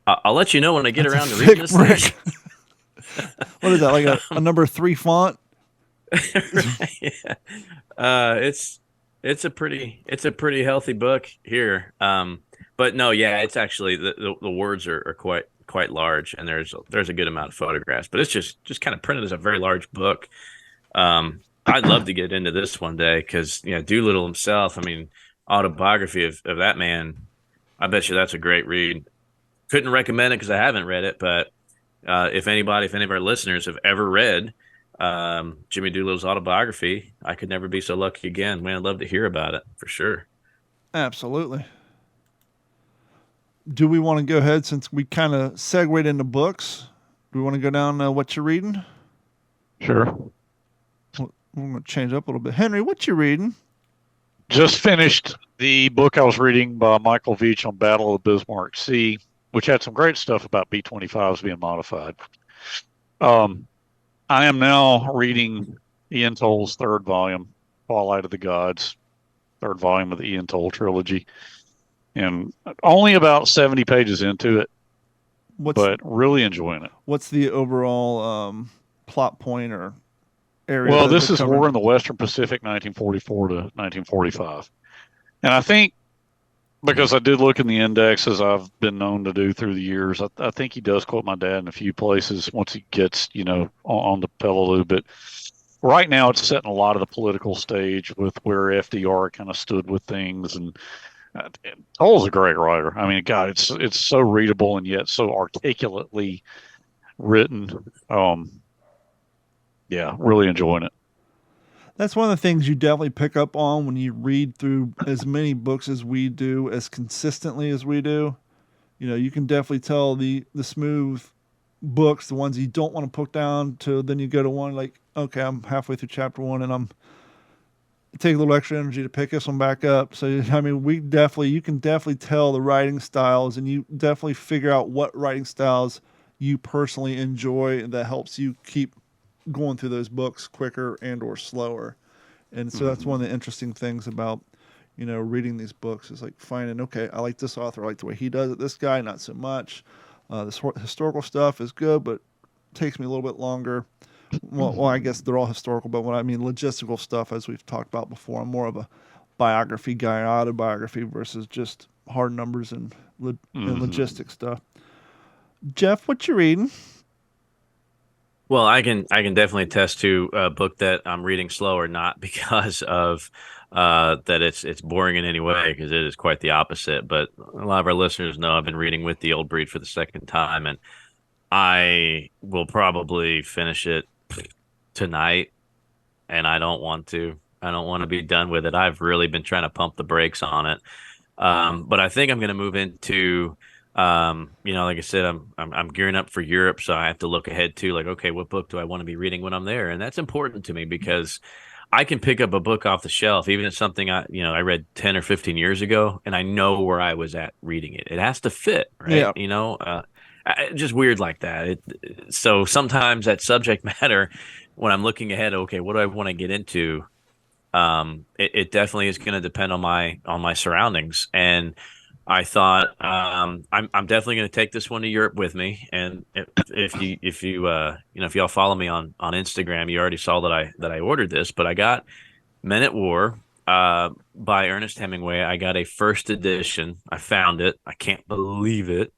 I'll let you know when I get around to reading this thing.
What is that, like a number 3 font?
Yeah. It's a pretty healthy book here. But no, it's actually the words are quite large, and there's a good amount of photographs, but it's just kind of printed as a very large book. I'd love to get into this one day because Doolittle himself, I mean, autobiography of that man, I bet you that's a great read. Couldn't recommend it because I haven't read it, but if any of our listeners have ever read Jimmy Doolittle's autobiography, I could never be so lucky again. Man, I'd love to hear about it for sure.
Absolutely. Do we want to go ahead, since we kind of segued into books? Do we want to go down what you're reading?
Sure.
I'm going to change up a little bit. Henry, what you reading?
Just finished the book I was reading by Michael Veitch on Battle of the Bismarck Sea, which had some great stuff about B-25s being modified. I am now reading Ian Toll's third volume, Twilight of the Gods, third volume of the Ian Toll trilogy, and only about 70 pages into it, but really enjoying it.
What's the overall plot point or area?
Well, this is War in the Western Pacific, 1944 to 1945. And I think, because I did look in the index, as I've been known to do through the years, I think he does quote my dad in a few places once he gets, on the Peleliu. But right now it's setting a lot of the political stage with where FDR kind of stood with things. And Toll's a great writer. I mean, God, it's so readable and yet so articulately written. Yeah, really enjoying it.
That's one of the things you definitely pick up on when you read through as many books as we do, as consistently as we do. You can definitely tell the smooth books, the ones you don't want to put down, to then you go to one like, okay, I'm halfway through chapter 1 and it takes a little extra energy to pick this one back up. So, I mean, you can definitely tell the writing styles, and you definitely figure out what writing styles you personally enjoy, and that helps you keep going through those books quicker and or slower. And so that's one of the interesting things about reading these books, is like finding, okay, I like this author, I like the way he does it, this guy not so much. This historical stuff is good, but takes me a little bit longer. Well, I guess they're all historical, but when I mean logistical stuff, as we've talked about before, I'm more of a biography guy, autobiography, versus just hard numbers and logistic stuff. Jeff, what you reading?
Well, I can definitely attest to a book that I'm reading slower, not because of that it's boring in any way, because it is quite the opposite. But a lot of our listeners know I've been reading With the Old Breed for the second time, and I will probably finish it tonight, and I don't want to. I don't want to be done with it. I've really been trying to pump the brakes on it. But I think I'm going to move into like I said, I'm gearing up for Europe, so I have to look ahead to, like, okay, what book do I want to be reading when I'm there? And that's important to me, because I can pick up a book off the shelf, even if it's something I read 10 or 15 years ago, and I know where I was at reading it. It has to fit, right? Yeah. Just weird like that. So sometimes that subject matter, when I'm looking ahead, okay, what do I want to get into? It definitely is going to depend on my surroundings. And I thought I'm definitely going to take this one to Europe with me. And if y'all follow me on Instagram, you already saw that I ordered this. But I got Men at War by Ernest Hemingway. I got a first edition. I found it. I can't believe it.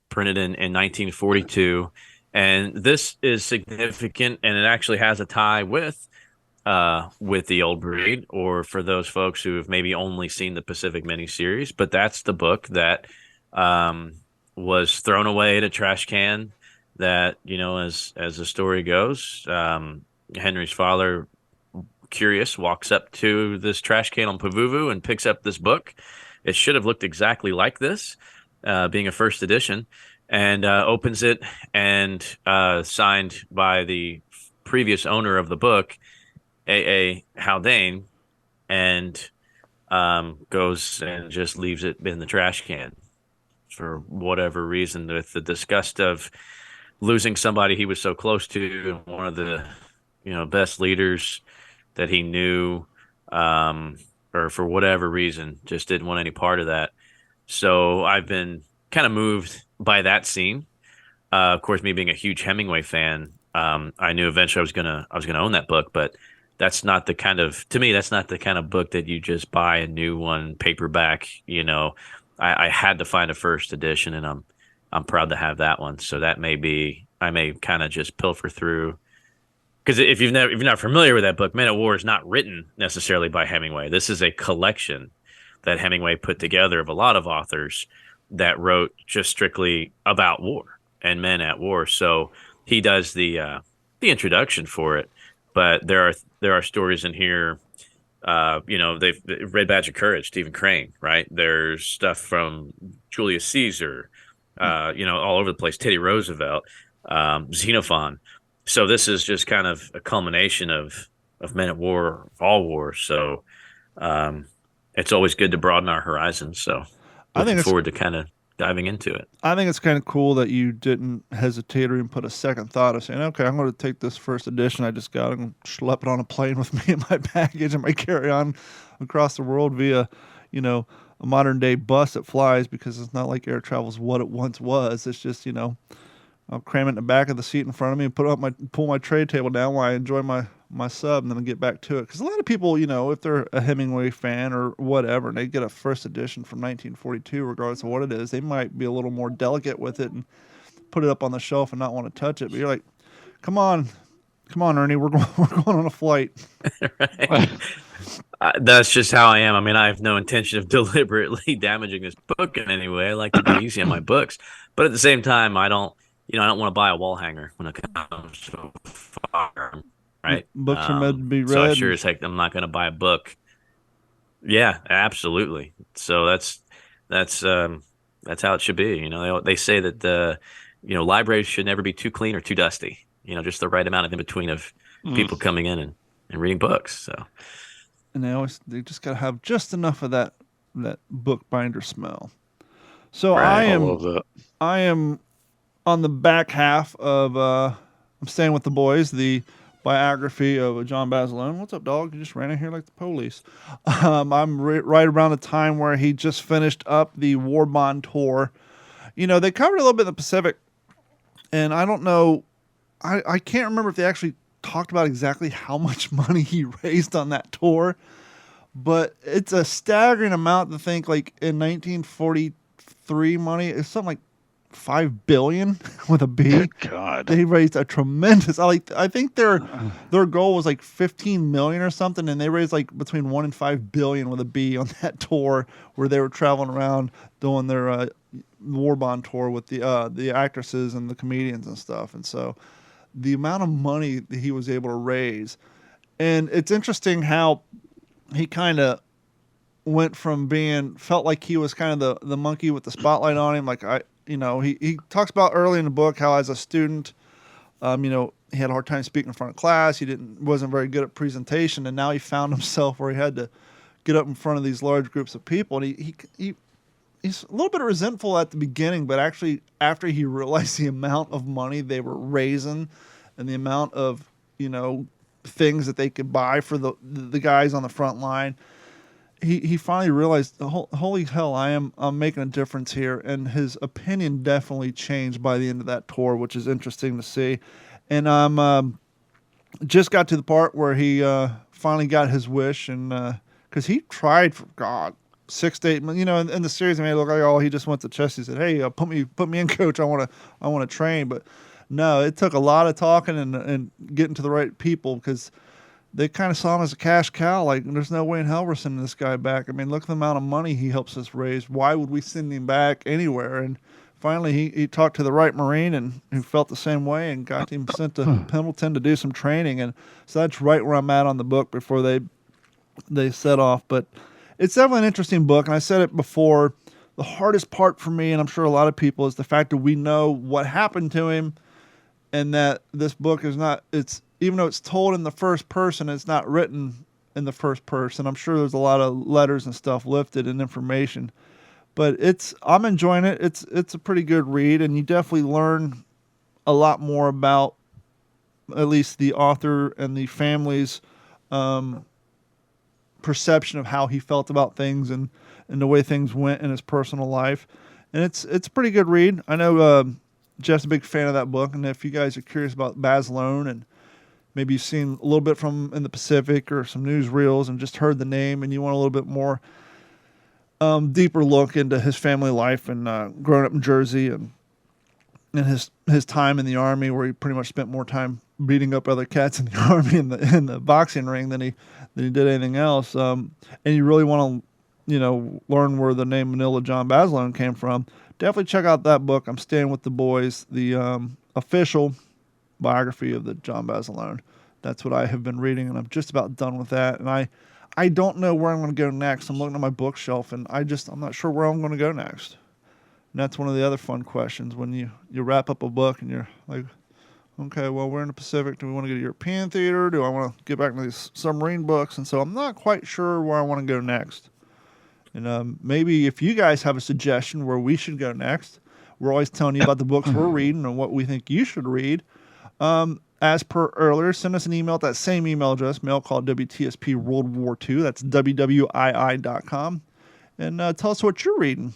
Printed in 1942, and this is significant, and it actually has a tie with the Old Breed, or for those folks who have maybe only seen the Pacific miniseries. But that's the book that was thrown away in a trash can. That, as the story goes, Henry's father, curious, walks up to this trash can on Pavuvu and picks up this book. It should have looked exactly like this, being a first edition, and opens it, and signed by the previous owner of the book, A.A. Haldane, and goes and just leaves it in the trash can for whatever reason, with the disgust of losing somebody he was so close to, and one of the best leaders that he knew, or for whatever reason just didn't want any part of that. So I've been kind of moved by that scene. Of course, me being a huge Hemingway fan, I knew eventually I was gonna own that book. But that's not the kind of book that you just buy a new one paperback. I had to find a first edition, and I'm proud to have that one. So that I may kind of just pilfer through Because if you're not familiar with that book, Men at War is not written necessarily by Hemingway. This is a collection that Hemingway put together of a lot of authors that wrote just strictly about war and men at war. So he does the introduction for it, but there are stories in here. They've Red Badge of Courage, Stephen Crane, right? There's stuff from Julius Caesar, all over the place. Teddy Roosevelt, Xenophon. So this is just kind of a culmination of men at war, all wars. So it's always good to broaden our horizons. So looking forward to kind of diving into it.
I think it's kind of cool that you didn't hesitate or even put a second thought of saying, okay, I'm going to take this first edition I just got and schlep it on a plane with me in my baggage and my carry-on across the world via, a modern day bus that flies, because it's not like air travel is what it once was. It's just, I'll cram it in the back of the seat in front of me and pull my tray table down while I enjoy my sub, and then I'll get back to it. Because a lot of people, if they're a Hemingway fan or whatever, and they get a first edition from 1942, regardless of what it is, they might be a little more delicate with it and put it up on the shelf and not want to touch it. But you're like, come on, Ernie, we're going on a flight.
Right. That's just how I am. I mean, I have no intention of deliberately damaging this book in any way. I like to be easy on my books, but at the same time, I don't want to buy a wall hanger when it comes to far, right?
Books are meant to be read.
So sure as heck, I'm not going to buy a book. Yeah, absolutely. So that's how it should be. They say that libraries should never be too clean or too dusty. Just the right amount of in between of people coming in and reading books. So,
and they just got to have just enough of that bookbinder smell. So
right.
I am on the back half of I'm Staying with the Boys, the biography of John Basilone. What's up, dog? You just ran in here like the police. I'm right around the time where he just finished up the War Bond tour. They covered a little bit in the Pacific, and I don't know, I can't remember if they actually talked about exactly how much money he raised on that tour, but it's a staggering amount to think, like, in 1943 money, it's something like $5 billion with a B.
Good God.
They raised a tremendous, I think their goal was like 15 million or something, and they raised like between 1 and 5 billion with a B on that tour, where they were traveling around doing their War Bond tour with the actresses and the comedians and stuff. And so the amount of money that he was able to raise, and it's interesting how he kind of went from felt like he was kind of the monkey with the spotlight on him. Like he talks about early in the book how as a student, he had a hard time speaking in front of class. He wasn't very good at presentation, and now he found himself where he had to get up in front of these large groups of people. And he's a little bit resentful at the beginning, but actually after he realized the amount of money they were raising and the amount of things that they could buy for the guys on the front line, he finally realized, holy hell, I'm making a difference here. And his opinion definitely changed by the end of that tour, which is interesting to see. And just got to the part where he finally got his wish, and because he tried for 6 to 8 months. In the series, it made it look like, he just went to chess. He said, "Hey, put me in, coach. I want to train." But no, it took a lot of talking and getting to the right people, because they kind of saw him as a cash cow. Like, there's no way in hell we're sending this guy back. I mean, look at the amount of money he helps us raise. Why would we send him back anywhere? And finally, he talked to the right Marine and who felt the same way, and got him sent to Pendleton to do some training. And so that's right where I'm at on the book before they set off. But it's definitely an interesting book. And I said it before, the hardest part for me, and I'm sure a lot of people, is the fact that we know what happened to him, and that this book is not, even though it's told in the first person, it's not written in the first person. I'm sure there's a lot of letters and stuff lifted and information, but I'm enjoying it. It's a pretty good read, and you definitely learn a lot more about at least the author and the family's perception of how he felt about things and the way things went in his personal life. And it's a pretty good read. I know Jeff's a big fan of that book, and if you guys are curious about Basilone, and maybe you've seen a little bit from in the Pacific or some newsreels and just heard the name, and you want a little bit more deeper look into his family life and growing up in Jersey and his time in the Army, where he pretty much spent more time beating up other cats in the army in the boxing ring than he did anything else. And you really want to, learn where the name Manila John Basilone came from, definitely check out that book. I'm Staying with the Boys, the official biography of the John Basilone. That's what I have been reading, and I'm just about done with that. And I don't know where I'm going to go next. I'm looking at my bookshelf, and I'm not sure where I'm going to go next. And that's one of the other fun questions when you wrap up a book and you're like, okay, well, we're in the Pacific. Do we want to go to European theater? Do I want to get back into these submarine books? And so I'm not quite sure where I want to go next. And maybe if you guys have a suggestion where we should go next, we're always telling you about the books we're reading and what we think you should read. As per earlier, send us an email at that same email address, mail called WTSP World War II. That's WWII.com. And tell us what you're reading.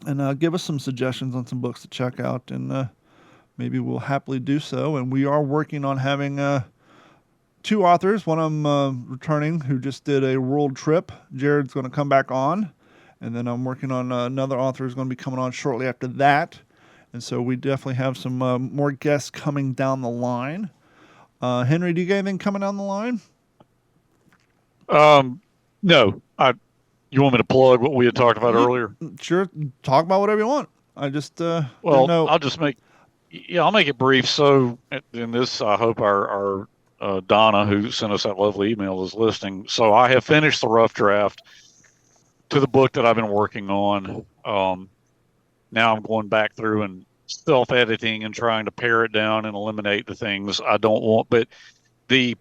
And give us some suggestions on some books to check out. And maybe we'll happily do so. And we are working on having 2 authors. One of them returning who just did a world trip. Jared's going to come back on. And then I'm working on another author who's going to be coming on shortly after that. And so we definitely have some more guests coming down the line. Henry, do you got anything coming down the line?
No. You want me to plug what we had talked about earlier?
Sure. Talk about whatever you want. I just
I'll just make it brief. So in this, I hope our Donna, who sent us that lovely email, is listening. So I have finished the rough draft to the book that I've been working on. Now I'm going back through and self-editing and trying to pare it down and eliminate the things I don't want. But the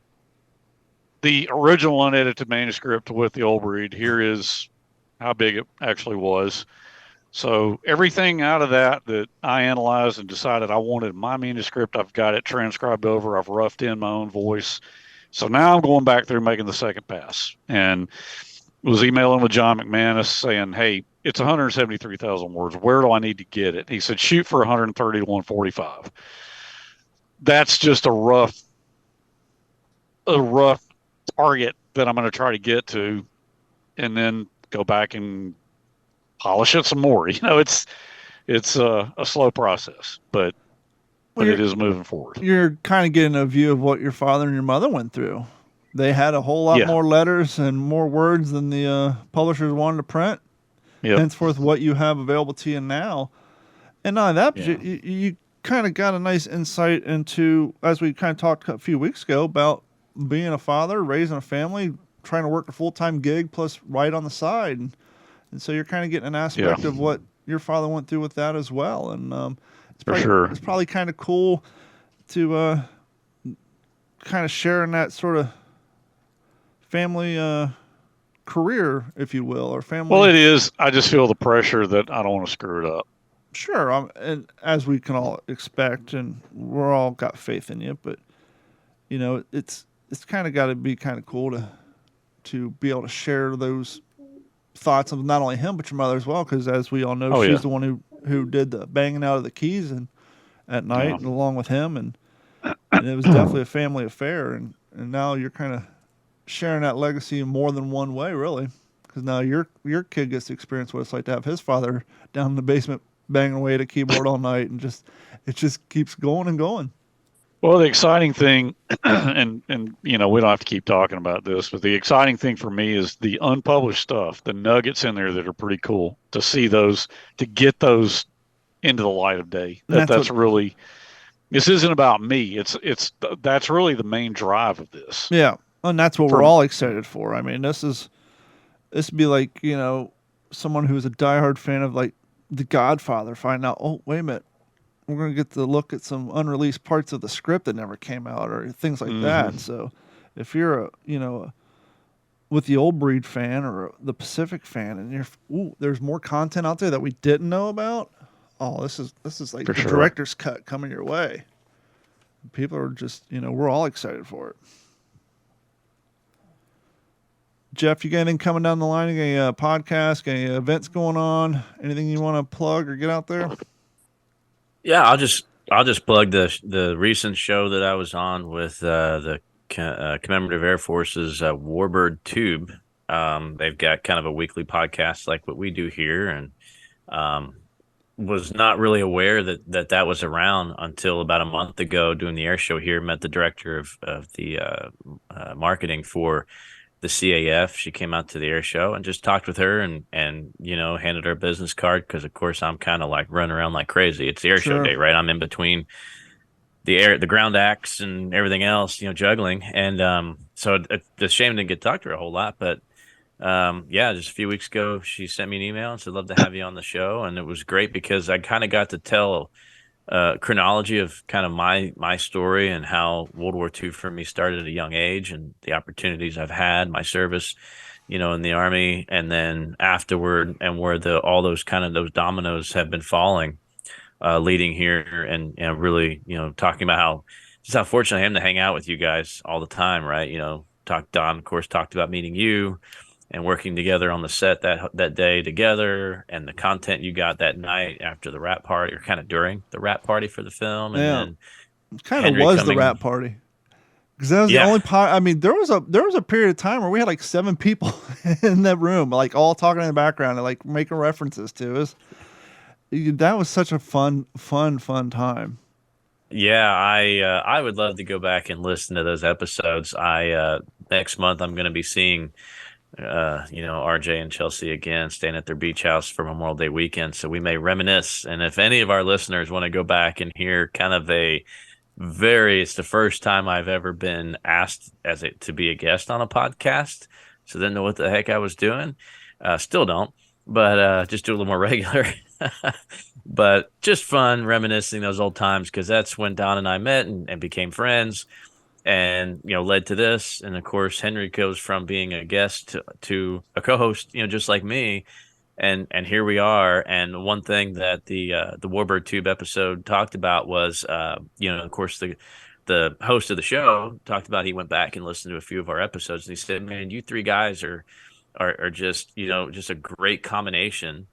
original unedited manuscript with the old breed, here is how big it actually was. So everything out of that I analyzed and decided I wanted my manuscript, I've got it transcribed over. I've roughed in my own voice. So now I'm going back through making the second pass, and was emailing with John McManus saying, hey, it's 173,000 words. Where do I need to get it? He said, shoot for 130 to 145. That's just a rough target that I'm going to try to get to, and then go back and polish it some more. It's a slow process, but it is moving forward.
You're kind of getting a view of what your father and your mother went through. They had a whole lot more letters and more words than the publishers wanted to print. Yep. Henceforth, what you have available to you now. And not that, you kind of got a nice insight into, as we kind of talked a few weeks ago, about being a father, raising a family, trying to work a full-time gig plus write on the side. And so you're kind of getting an aspect of what your father went through with that as well. And it's probably kind of cool to kind of share in that sort of family career, if you will, or family.
Well, it is. I just feel the pressure that I don't want to screw it up.
Sure, and as we can all expect, and we're all got faith in you, but it's kind of got to be kind of cool to be able to share those thoughts of not only him but your mother as well, because as we all know, she's the one who did the banging out of the keys and at night, and along with him, and it was definitely a family affair, and now you're kind of sharing that legacy in more than one way, really, because now your kid gets to experience what it's like to have his father down in the basement banging away at a keyboard all night, and it just keeps going and going.
Well, the exciting thing, and we don't have to keep talking about this, but the exciting thing for me is the unpublished stuff, the nuggets in there that are pretty cool to see those, to get those into the light of day. That's really, this isn't about me. That's really the main drive of this.
Yeah. And that's what we're all excited for. I mean, this would be like, someone who's a diehard fan of like The Godfather find out, oh, wait a minute, we're going to get to look at some unreleased parts of the script that never came out or things like that. So if you're with the Old Breed fan or the Pacific fan, and there's more content out there that we didn't know about. Oh, this is like the director's cut coming your way. People are just, we're all excited for it. Jeff, you got anything coming down the line? Any podcast, any events going on? Anything you want to plug or get out there?
Yeah, I'll just plug the recent show that I was on with the Commemorative Air Force's Warbird Tube. They've got kind of a weekly podcast like what we do here, and was not really aware that was around until about a month ago doing the air show here. Met the director of the marketing for the CAF. She came out to the air show and just talked with her and handed her a business card because, of course, I'm kind of like running around like crazy. It's the air show day, right? I'm in between the ground acts and everything else, juggling. And so it's a shame I didn't get to talk to her a whole lot, but just a few weeks ago, she sent me an email and said, love to have you on the show. And it was great because I kind of got to tell chronology of kind of my story and how World War II for me started at a young age and the opportunities I've had, my service, in the Army, and then afterward, and where all those dominoes have been falling, leading here, and really, talking about how fortunate I am to hang out with you guys all the time, right? Don, of course, talked about meeting you and working together on the set that day together, and the content you got that night after the wrap party, or kind of during the wrap party for the film. And then
it kind of was the wrap party, because that was the only part. I mean, there was a period of time where we had like 7 people in that room, like all talking in the background and like making references to us. That was such a fun time.
Yeah, I would love to go back and listen to those episodes. Next month I'm going to be seeing RJ and Chelsea again, staying at their beach house for Memorial Day weekend. So we may reminisce. And if any of our listeners want to go back and hear kind of it's the first time I've ever been asked to be a guest on a podcast. So didn't know what the heck I was doing. Still don't, but just do a little more regular. But just fun reminiscing those old times, because that's when Don and I met and became friends. And, led to this. And of course, Henry goes from being a guest to a co-host, just like me. And here we are. And one thing that the Warbird Tube episode talked about was, of course, the host of the show talked about, he went back and listened to a few of our episodes, and he said, man, you 3 guys are just, just a great combination.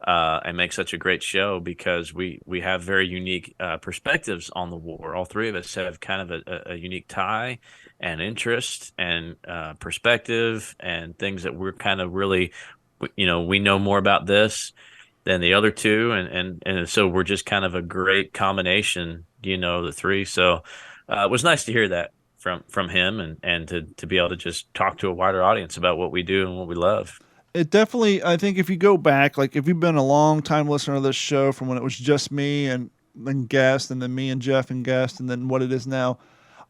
And make such a great show, because we have very unique perspectives on the war. All 3 of us have kind of a unique tie and interest and perspective, and things that we're kind of really, we know more about this than the other 2. And so we're just kind of a great combination, the 3. So it was nice to hear that from him, and to be able to just talk to a wider audience about what we do and what we love.
It definitely, I think if you go back, like if you've been a long time listener to this show from when it was just me and then guest, and then me and Jeff and guest, and then what it is now,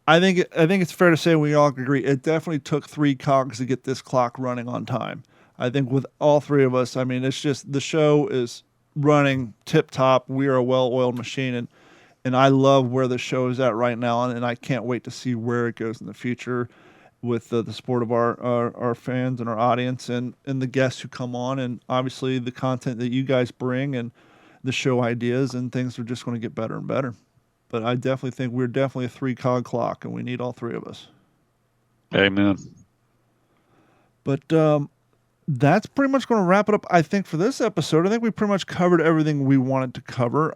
I think it's fair to say we all agree it definitely took 3 cogs to get this clock running on time. I think with all 3 of us, I mean, it's just the show is running tip top. We are a well-oiled machine, and I love where the show is at right now, and I can't wait to see where it goes in the future, with the support of our fans and our audience, and the guests who come on, and obviously the content that you guys bring, and the show ideas, and things are just going to get better and better. But I definitely think we're definitely a 3-cog clock, and we need all 3 of us. Amen. But that's pretty much going to wrap it up, I think, for this episode. I think we pretty much covered everything we wanted to cover.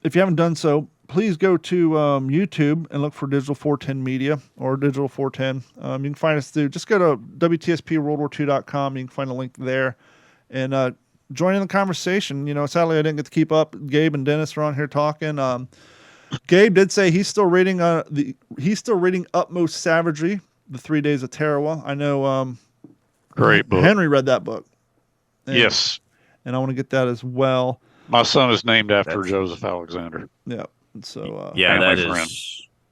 If you haven't done so, please go to YouTube and look for Digital 410 Media, or Digital 410. You can find us through, just go to WTSPWWII-EP-149-Doolitle-Raids.com. You can find a link there, and join in the conversation. Sadly I didn't get to keep up. Gabe and Dennis are on here talking. Gabe did say he's still reading Utmost Savagery, The 3 Days of Tarawa. I know
great book.
Henry read that book.
Yes.
And I want to get that as well.
My son is named after Joseph Alexander.
Yeah. So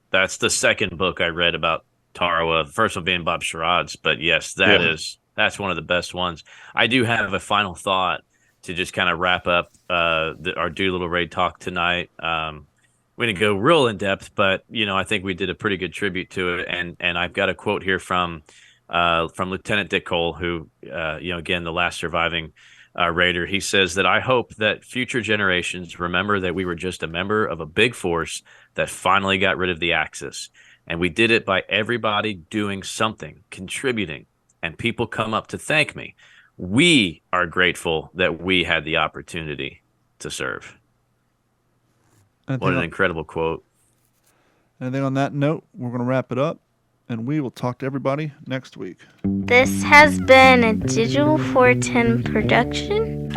that's the second book I read about Tarawa. The first one being Bob Sherrod's, but yes, that's one of the best ones. I do have a final thought to just kind of wrap up our Doolitle-Raid talk tonight. We didn't go real in depth, but I think we did a pretty good tribute to it. And I've got a quote here from Lieutenant Dick Cole, who again, the last surviving Raider. He says that, I hope that future generations remember that we were just a member of a big force that finally got rid of the Axis. And we did it by everybody doing something, contributing, and people come up to thank me. We are grateful that we had the opportunity to serve. What an incredible quote.
I think on that note, we're going to wrap it up, and we will talk to everybody next week.
This has been a Digital 410 production.